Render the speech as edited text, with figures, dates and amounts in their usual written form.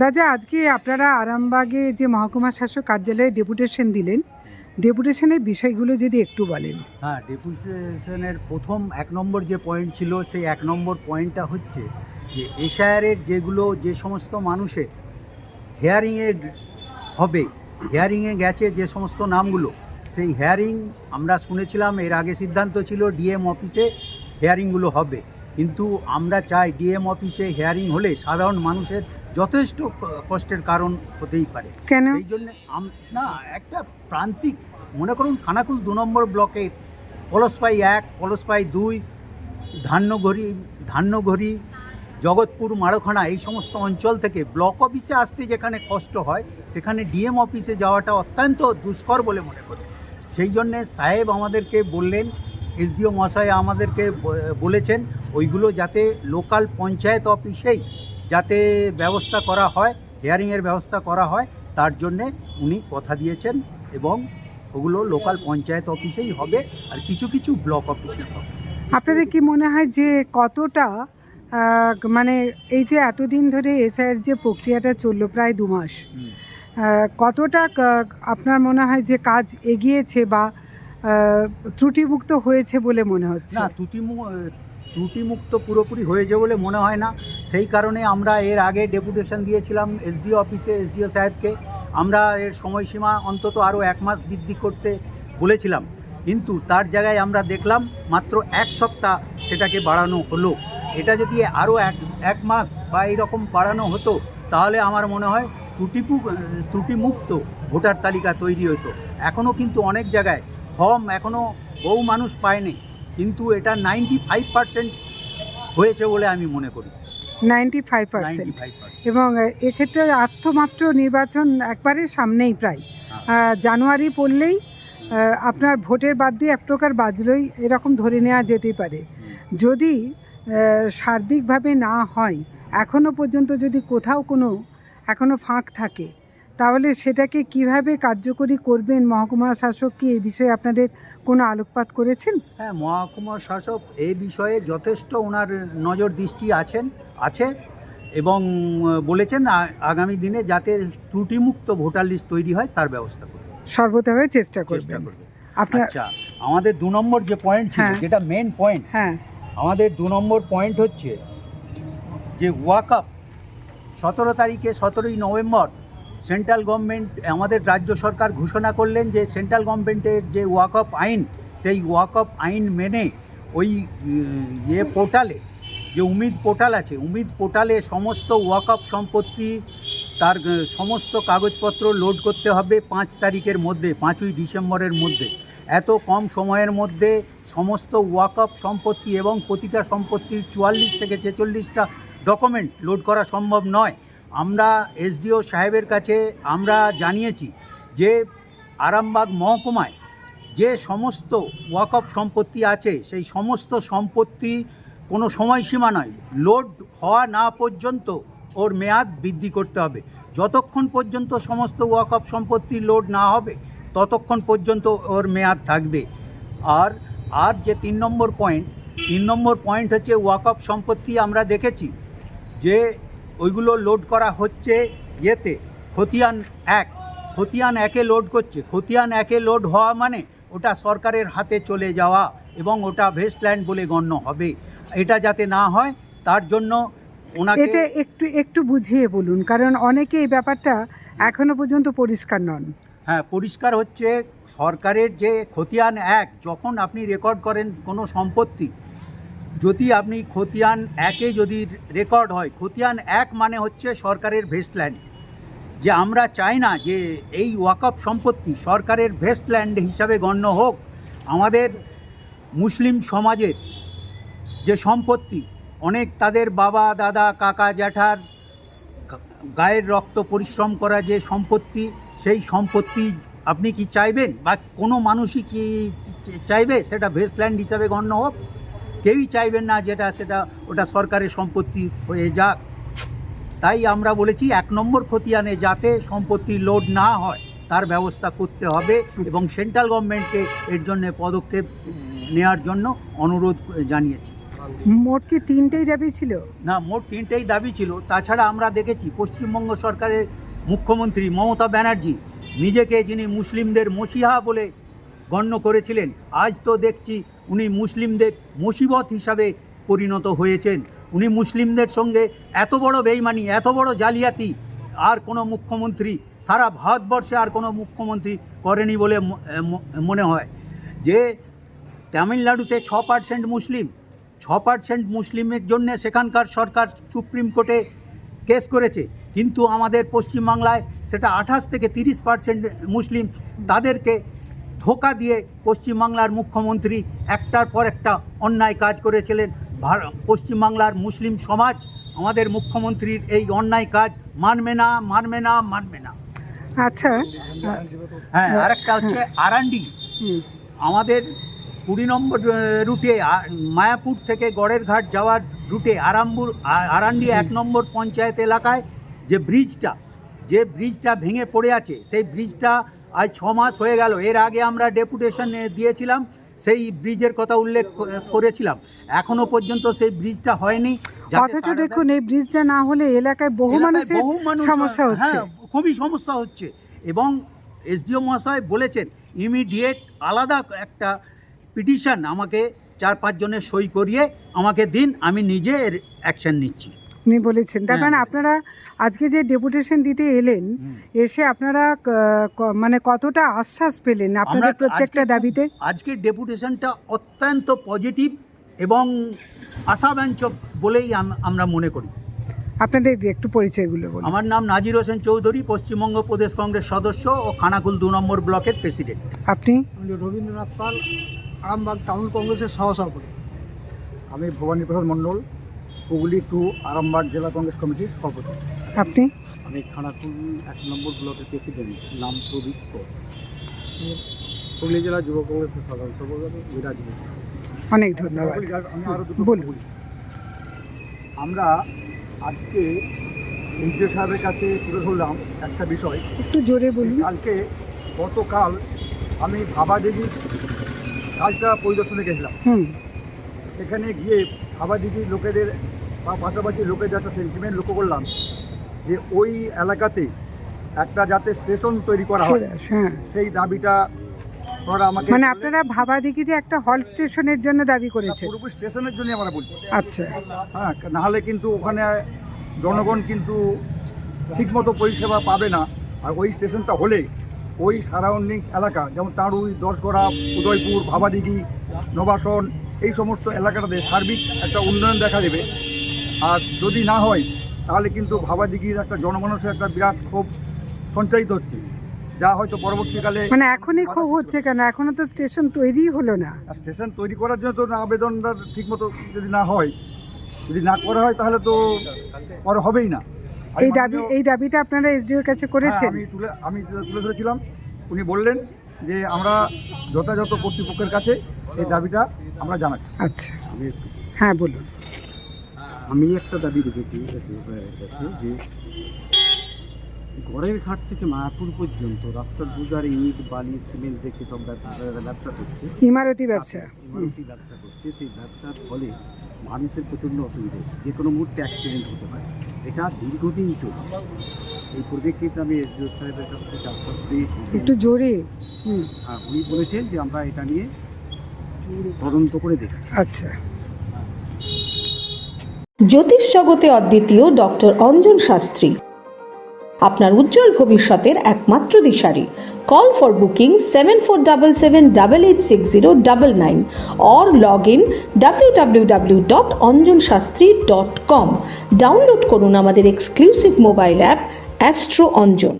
দাদা, আজকে আপনারা আরামবাগে যে মহকুমা শাসক কার্যালয়ে ডেপুটেশন দিলেন, ডেপুটেশনের বিষয়গুলো যদি একটু বলেন। হ্যাঁ, ডেপুটেশনের প্রথম 1 নম্বর যে পয়েন্ট ছিল, সেই 1 নম্বর পয়েন্টটা হচ্ছে যে এশায়ারের যে সমস্ত মানুষের হেয়ারিংয়ে হবে, হেয়ারিংয়ে গেছে যে সমস্ত নামগুলো, সেই হেয়ারিং আমরা শুনেছিলাম এর আগে সিদ্ধান্ত ছিল ডিএম অফিসে হেয়ারিংগুলো হবে, কিন্তু আমরা চাই ডিএম অফিসে হেয়ারিং হলে সাধারণ মানুষের যথেষ্ট কষ্টের কারণ হতেই পারে। কেন? সেই জন্য না, একটা প্রান্তিক, মনে করুন খানাকুল 2 নম্বর ব্লকের পলসপাই 1, পলসপাই 2, ধান্যঘড়ি, জগৎপুর, মারখানা এই সমস্ত অঞ্চল থেকে ব্লক অফিসে আসতে যেখানে কষ্ট হয়, সেখানে ডিএম অফিসে যাওয়াটা অত্যন্ত দুষ্কর বলে মনে করি। সেই জন্যে সাহেব আমাদেরকে বললেন, এসডিও মহাশয় আমাদেরকে বলেছেন ওইগুলো যাতে লোকাল পঞ্চায়েত অফিসেই যাতে ব্যবস্থা করা হয়, হিয়ারিংয়ের ব্যবস্থা করা হয়, তার জন্যে উনি কথা দিয়েছেন এবং ওগুলো লোকাল পঞ্চায়েত অফিসেই হবে আর কিছু কিছু ব্লক অফিসে হবে। আপনাদের কি মনে হয় যে কতটা মানে এই যে এতদিন ধরে এসআইয়ের যে প্রক্রিয়াটা চললো প্রায় 2 মাস, কতটা আপনার মনে হয় যে কাজ এগিয়েছে বা ত্রুটিমুক্ত হয়েছে বলে মনে হচ্ছে? না, ত্রুটিমুক্ত পুরোপুরি হয়েছে বলে মনে হয় না। সেই কারণে আমরা এর আগে ডেপুটেশন দিয়েছিলাম এসডিও অফিসে, এসডিও সাহেবকে। আমরা এর সময়সীমা অন্তত আরও 1 মাস বৃদ্ধি করতে বলেছিলাম, কিন্তু তার জায়গায় আমরা দেখলাম মাত্র 1 সপ্তাহ সেটাকে বাড়ানো হলো। এটা যদি আরও এক মাস বা এইরকম বাড়ানো হতো, তাহলে আমার মনে হয় ত্রুটিমুক্ত ভোটার তালিকা তৈরি হতো। এখনও কিন্তু অনেক জায়গায় ফর্ম এখনও বহু মানুষ পায়নি, কিন্তু এটা 95% হয়েছে বলে আমি মনে করি। 95%। এবং এক্ষেত্রে আর্থমাত্র নির্বাচন একবারে সামনেই, প্রায় জানুয়ারি পড়লেই আপনার ভোটের বাদ দিয়ে এক প্রকার বাজলই এরকম ধরে নেওয়া যেতেই পারে। যদি সার্বিকভাবে না হয়, এখনও পর্যন্ত যদি কোথাও কোনো এখনও ফাঁক থাকে, তাহলে সেটাকে কিভাবে কার্যকরী করবেন? মহকুমা শাসক কি এই বিষয়ে আপনাদের কোনো আলোকপাত করেছেন? হ্যাঁ, মহকুমা শাসক এই বিষয়ে যথেষ্ট ওনার নজর দৃষ্টি আছে এবং বলেছেন আগামী দিনে যাতে ত্রুটিমুক্ত ভোটার লিস্ট তৈরি হয় তার ব্যবস্থা করবে, সর্বতভাবে চেষ্টা করবেন। আচ্ছা, আমাদের 2 নম্বর যে পয়েন্ট ছিল, যেটা মেন পয়েন্ট, হ্যাঁ, আমাদের 2 নম্বর পয়েন্ট হচ্ছে যে ওয়াকআপ 17 তারিখে 17ই নভেম্বর সেন্ট্রাল গভর্নমেন্ট, আমাদের রাজ্য সরকার ঘোষণা করলেন যে সেন্ট্রাল গভর্নমেন্টের যে ওয়াকআপ আইন, সেই ওয়াকআপ আইন মেনে ওই পোর্টালে, যে উমিদ পোর্টাল আছে, উমিদ পোর্টালে সমস্ত ওয়াকআপ সম্পত্তি তার সমস্ত কাগজপত্র লোড করতে হবে 5 তারিখের মধ্যে, 5ই ডিসেম্বরের মধ্যে। এত কম সময়ের মধ্যে সমস্ত ওয়াকআপ সম্পত্তি এবং প্রতিটা সম্পত্তির 44 থেকে 46টা ডকুমেন্ট লোড করা সম্ভব নয়। আমরা এসডিও সাহেবের কাছে আমরা জানিয়েছি যে আরামবাগ মহকুমায় যে সমস্ত ওয়াকআপ সম্পত্তি আছে, সেই সমস্ত সম্পত্তি কোনো সময়সীমা নয়, লোড হওয়া না পর্যন্ত ওর মেয়াদ বৃদ্ধি করতে হবে। যতক্ষণ পর্যন্ত সমস্ত ওয়াকআপ সম্পত্তি লোড না হবে, ততক্ষণ পর্যন্ত ওর মেয়াদ থাকবে। আর যে 3 নম্বর পয়েন্ট হচ্ছে ওয়াকআপ সম্পত্তি আমরা দেখেছি যে ওইগুলো লোড করা হচ্ছে খতিয়ান 1-এ লোড করছে। খতিয়ান 1-এ লোড হওয়া মানে ওটা সরকারের হাতে চলে যাওয়া এবং ওটা ভেস্টল্যান্ড বলে গণ্য হবে। এটা যাতে না হয় তার জন্য ওনাকে এটা একটু বুঝিয়ে বলুন, কারণ অনেকে এই ব্যাপারটা এখনো পর্যন্ত পরিষ্কার নন। হ্যাঁ, পরিষ্কার হচ্ছে সরকারের যে খতিয়ান 1, যখন আপনি রেকর্ড করেন কোনো সম্পত্তি, যদি আপনি খতিয়ান 1-এ যদি রেকর্ড হয়, খতিয়ান 1 মানে হচ্ছে সরকারের ভেস্টল্যান্ড। যে আমরা চাই না যে এই ওয়াকআপ সম্পত্তি সরকারের ভেস্টল্যান্ড হিসাবে গণ্য হোক। আমাদের মুসলিম সমাজের যে সম্পত্তি, অনেক তাদের বাবা, দাদা, কাকা, জ্যাঠার গায়ের রক্ত পরিশ্রম করা যে সম্পত্তি, সেই সম্পত্তি আপনি কি চাইবেন বা কোনো মানুষই কি চাইবে সেটা ভেস্টল্যান্ড হিসাবে গণ্য হোক? কেউই চাইবেন না ওটা সরকারের সম্পত্তি হয়ে যাক। তাই আমরা বলেছি 1 নম্বর খতিয়ানে যাতে সম্পত্তি লোড না হয় তার ব্যবস্থা করতে হবে এবং সেন্ট্রাল গভর্নমেন্টকে এর জন্য পদক্ষেপ নেওয়ার জন্য অনুরোধ জানিয়েছি। মোট কি 3টেই দাবি ছিল? না, মোট 3টেই দাবি ছিল। তাছাড়া আমরা দেখেছি পশ্চিমবঙ্গ সরকারের মুখ্যমন্ত্রী মমতা ব্যানার্জি নিজেকে যিনি মুসলিমদের মসিহা বলে গণ্য করেছিলেন, আজ তো দেখছি উনি মুসলিমদের মুসিবত হিসাবে পরিণত হয়েছেন। উনি মুসলিমদের সঙ্গে এত বড় বেইমানি, এত বড় জালিয়াতি আর কোনো মুখ্যমন্ত্রী সারা ভারতবর্ষে আর কোনো মুখ্যমন্ত্রী করেনি বলে মনে হয়। যে তামিলনাড়ুতে 6% মুসলিম, 6% মুসলিমের জন্যে সেখানকার সরকার সুপ্রিম কোর্টে কেস করেছে, কিন্তু আমাদের পশ্চিমবাংলায় সেটা 28 থেকে 30% মুসলিম। তাদেরকে ধোঁকা দিয়ে পশ্চিমবাংলার মুখ্যমন্ত্রী একটার পর একটা অন্যায় কাজ করেছিলেন। পশ্চিমবাংলার মুসলিম সমাজ আমাদের মুখ্যমন্ত্রীর এই অন্যায় কাজ মানবে না, মানবে না, মানবে না। আচ্ছা, হ্যাঁ, আরেকটা হচ্ছে আরান্ডি। আমাদের 20 নম্বর রুটে মায়াপুর থেকে গড়ের ঘাট যাওয়ার রুটে আরান্ডি 1 নম্বর পঞ্চায়েত এলাকায় যে ব্রিজটা ভেঙে পড়ে আছে, সেই ব্রিজটা আজ 6 মাস হয়ে গেল। এর আগে আমরা ডেপুটেশন দিয়েছিলাম, সেই ব্রিজের কথা উল্লেখ করেছিলাম। এখনো পর্যন্ত সেই ব্রিজটা হয়নি। অথচ দেখুন, এই ব্রিজটা না হলে এলাকায় বহু মানুষের সমস্যা হচ্ছে। হ্যাঁ, খুবই সমস্যা হচ্ছে। এবং এসডিও মহাশয় বলেছেন ইমিডিয়েট আলাদা একটা পিটিশন আমাকে 4-5 জনের সই করিয়ে আমাকে দিন, আমি নিজে এর অ্যাকশন নিচ্ছি। উনি বলেছেন। তার মানে আপনারা আজকে যে ডেপুটেশন দিতে এলেন, এসে আপনারা মানে কতটা আশ্বাস পেলেন আপনাদের প্রত্যেকটা দাবিতে? আজকের ডেপুটেশনটা অত্যন্ত পজিটিভ এবং আশাব্যঞ্জক বলেই আমরা মনে করি। আপনাদের একটু পরিচয়গুলো বলুন। আমার নাম নাজির হোসেন চৌধুরী, পশ্চিমবঙ্গ প্রদেশ কংগ্রেস সদস্য ও খানাকুল 2 নম্বর ব্লকের প্রেসিডেন্ট। আপনি? আমি রবীন্দ্রনাথ পাল, আরামবাগ টাউন কংগ্রেসের সহসভাপতি। আমি ভবানীপ্রসাদ মণ্ডল, হুগলি 2 আরামবাগ জেলা কংগ্রেস কমিটির সভাপতি। আপনি? আমি খানাকুল 1 নম্বর ব্লকের প্রেসিডেন্ট, নাম প্রদীপ কর। হুগলি জেলা যুব কংগ্রেসের সাধারণ সম্পাদক মিরাজ হোসেন। অনেক ধন্যবাদ। আমি আরও দুটো বলুন। বলি। আমরা আজকে এইচডিও সাহেবের কাছে তুলে ধরলাম একটা বিষয়। একটু জোরে বলুন। গতকাল আমি ভাবাদিঘির কাজটা পরিদর্শনে গেছিলাম। সেখানে গিয়ে ভাবাদিঘির লোকেদের বা পাশাপাশি লোকেদের একটা সেন্টিমেন্ট লক্ষ্য করলাম যে ওই এলাকাতে একটা যাতে স্টেশন তৈরি করা হয়, সেই দাবিটা ওরা আমাকে, মানে আপনারা ভাবাদিঘিতে একটা হল স্টেশনের জন্য দাবি করেছেন? পুরোপুরি স্টেশনের জন্য আমরা বলছি। আচ্ছা, হ্যাঁ, নাহলে কিন্তু ওখানে জনগণ কিন্তু ঠিকমতো পরিষেবা পাবে না। আর ওই স্টেশনটা হলে ওই সারাউন্ডিংস এলাকা, যেমন টাঁড়ুই, দশগড়া, উদয়পুর, ভাবাদিঘি, নবাসন, এই সমস্ত এলাকাটাতে সার্বিক একটা উন্নয়ন দেখা দেবে। আর যদি না হয় তাহলে কিন্তু ভাবাদিঘির একটা জনমানসের একটা বিরাট ক্ষোভ সঞ্চারিত হচ্ছে, যা হয়তো পরবর্তীকালে, মানে এখনই ক্ষোভ হচ্ছে কেন? এখনো তো স্টেশন তৈরি হলো না। স্টেশন তৈরি করার জন্য তো আবেদনটা ঠিকমতো যদি না হয়, যদি না করা হয় তাহলে তো পরে হবেই না। এই দাবিটা আপনারা এসডিওর কাছে করেছেন? আমি তুলে ধরেছিলাম। উনি বললেন যে আমরা যথাযথ কর্তৃপক্ষের কাছে এই দাবিটা আমরা জানাচ্ছি। আচ্ছা, হ্যাঁ বলুন। আমি একটা দাবি রেখেছি যে গড়ের ঘাট থেকে মায়াপুর পর্যন্ত রাস্তার দুধারে ইট, বালি, সিমেন্ট দেখে সব ব্যবসা করছে, ইমারতি ব্যবসা করছে। সেই ব্যবসার ফলে মানুষের প্রচণ্ড অসুবিধা হচ্ছে, যে কোনো মুহূর্তে অ্যাক্সিডেন্ট হতে পারে। এটা দীর্ঘদিন চলছে। এই পরিপ্রেক্ষিতে আমি এসডিও সাহেবের কাছ থেকে আশ্বাস পেয়েছি। একটু জোরে। হ্যাঁ, উনি বলেছেন যে আমরা এটা নিয়ে তদন্ত করে দেখছি। আচ্ছা। জ্যোতিষ জগতে অদ্বিতীয় ডক্টর অঞ্জন শাস্ত্রী, আপনার উজ্জ্বল ভবিষ্যতের একমাত্র দিশারি। Call for booking 7477886099 or log in www.anjanshastri.com। Download করুন আমাদের exclusive mobile app Astro Anjan.